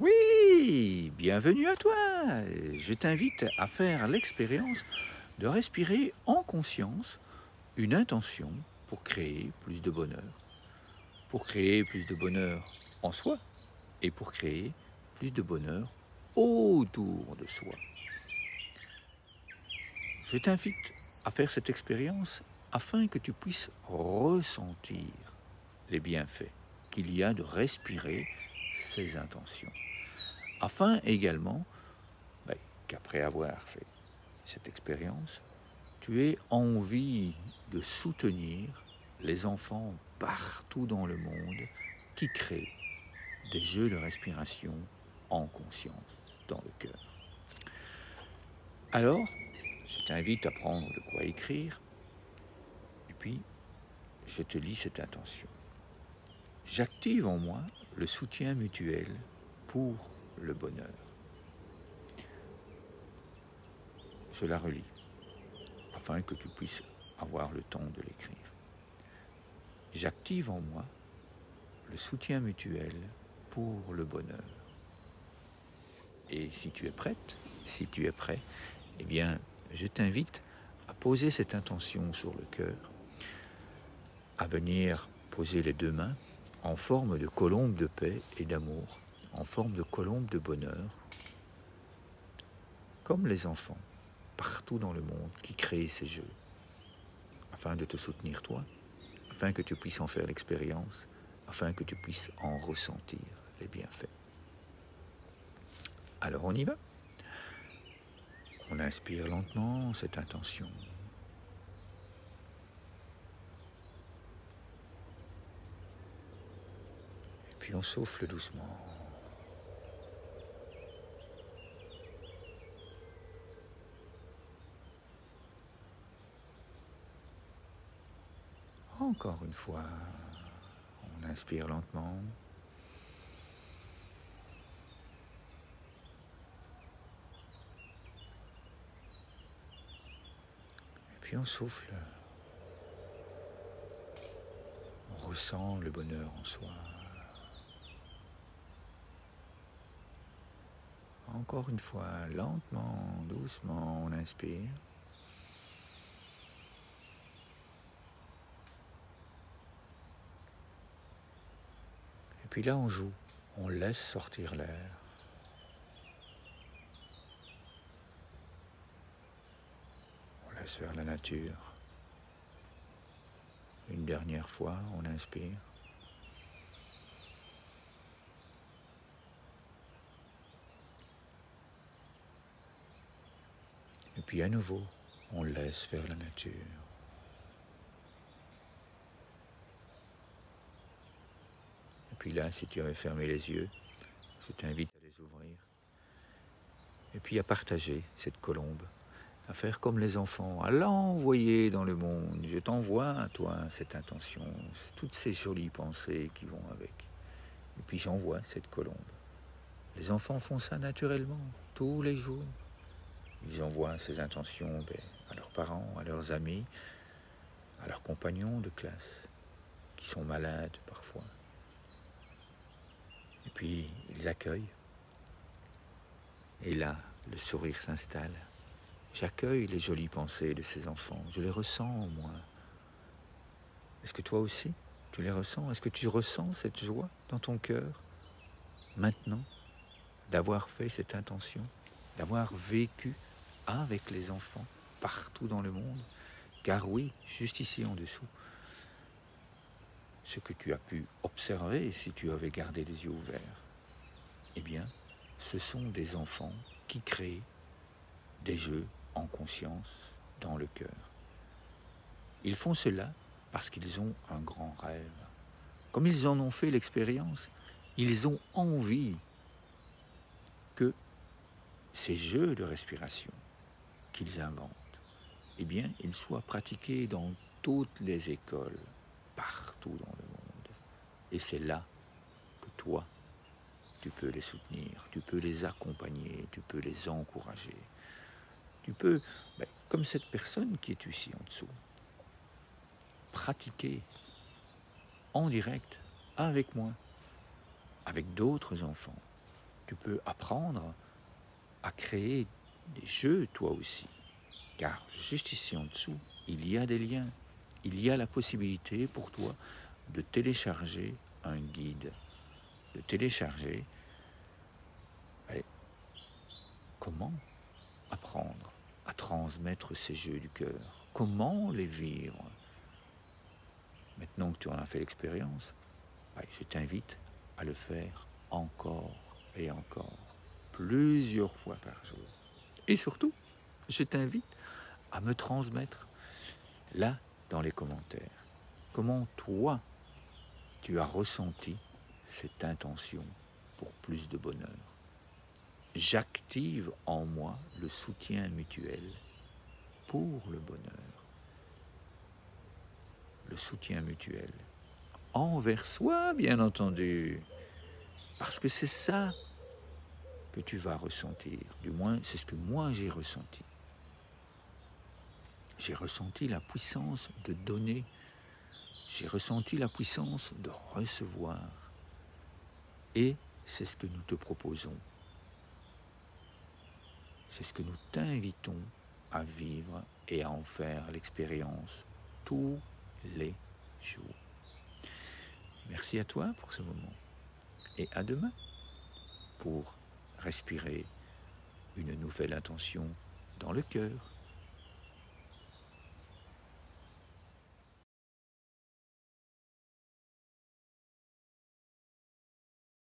Oui, bienvenue à toi. Je t'invite à faire l'expérience de respirer en conscience une intention pour créer plus de bonheur. Pour créer plus de bonheur en soi et pour créer plus de bonheur autour de soi. Je t'invite à faire cette expérience afin que tu puisses ressentir les bienfaits qu'il y a de respirer ces intentions. Afin également qu'après avoir fait cette expérience, tu aies envie de soutenir les enfants partout dans le monde qui créent des jeux de respiration en conscience dans le cœur. Alors, je t'invite à prendre de quoi écrire et puis je te lis cette intention. J'active en moi le soutien mutuel pour le bonheur. Je la relis afin que tu puisses avoir le temps de l'écrire. J'active en moi le soutien mutuel pour le bonheur. Et si tu es prête, si tu es prêt, eh bien, je t'invite à poser cette intention sur le cœur, à venir poser les deux mains en forme de colombe de paix et d'amour, en forme de colombe de bonheur, comme les enfants partout dans le monde qui créent ces jeux, afin de te soutenir toi, afin que tu puisses en faire l'expérience, afin que tu puisses en ressentir les bienfaits. Alors on y va. On inspire lentement cette intention. Et puis on souffle doucement. Encore une fois, on inspire lentement. Et puis on souffle. On ressent le bonheur en soi. Encore une fois, lentement, doucement, on inspire. Et puis là, on joue. On laisse sortir l'air. On laisse faire la nature. Une dernière fois, on inspire. Et puis à nouveau, on laisse faire la nature. Et puis là, si tu avais fermé les yeux, je t'invite à les ouvrir. Et puis à partager cette colombe, à faire comme les enfants, à l'envoyer dans le monde. Je t'envoie à toi cette intention, toutes ces jolies pensées qui vont avec. Et puis j'envoie cette colombe. Les enfants font ça naturellement, tous les jours. Ils envoient ces intentions à leurs parents, à leurs amis, à leurs compagnons de classe, qui sont malades parfois. Et puis ils accueillent. Et là, le sourire s'installe. J'accueille les jolies pensées de ces enfants. Je les ressens en moi. Est-ce que toi aussi, tu les ressens? Est-ce que tu ressens cette joie dans ton cœur, maintenant, d'avoir fait cette intention, d'avoir vécu avec les enfants partout dans le monde? Car oui, juste ici en dessous, ce que tu as pu observer si tu avais gardé les yeux ouverts, eh bien, ce sont des enfants qui créent des jeux en conscience dans le cœur. Ils font cela parce qu'ils ont un grand rêve. Comme ils en ont fait l'expérience, ils ont envie que ces jeux de respiration qu'ils inventent, eh bien, ils soient pratiqués dans toutes les écoles, partout dans le monde. Et c'est là que toi, tu peux les soutenir, tu peux les accompagner, tu peux les encourager. Tu peux, comme cette personne qui est ici en dessous, pratiquer en direct avec moi, avec d'autres enfants, tu peux apprendre à créer des jeux toi aussi. Car juste ici en dessous, il y a des liens. Il y a la possibilité pour toi de télécharger un guide, de télécharger comment apprendre à transmettre ces jeux du cœur, comment les vivre. Maintenant que tu en as fait l'expérience, je t'invite à le faire encore et encore, plusieurs fois par jour. Et surtout, je t'invite à me transmettre, là, dans les commentaires, comment toi, tu as ressenti cette intention pour plus de bonheur. J'active en moi le soutien mutuel pour le bonheur. Le soutien mutuel envers soi, bien entendu, parce que c'est ça que tu vas ressentir. Du moins, c'est ce que moi j'ai ressenti. J'ai ressenti la puissance de donner. J'ai ressenti la puissance de recevoir. Et c'est ce que nous te proposons. C'est ce que nous t'invitons à vivre et à en faire l'expérience tous les jours. Merci à toi pour ce moment. Et à demain pour respirer une nouvelle intention dans le cœur.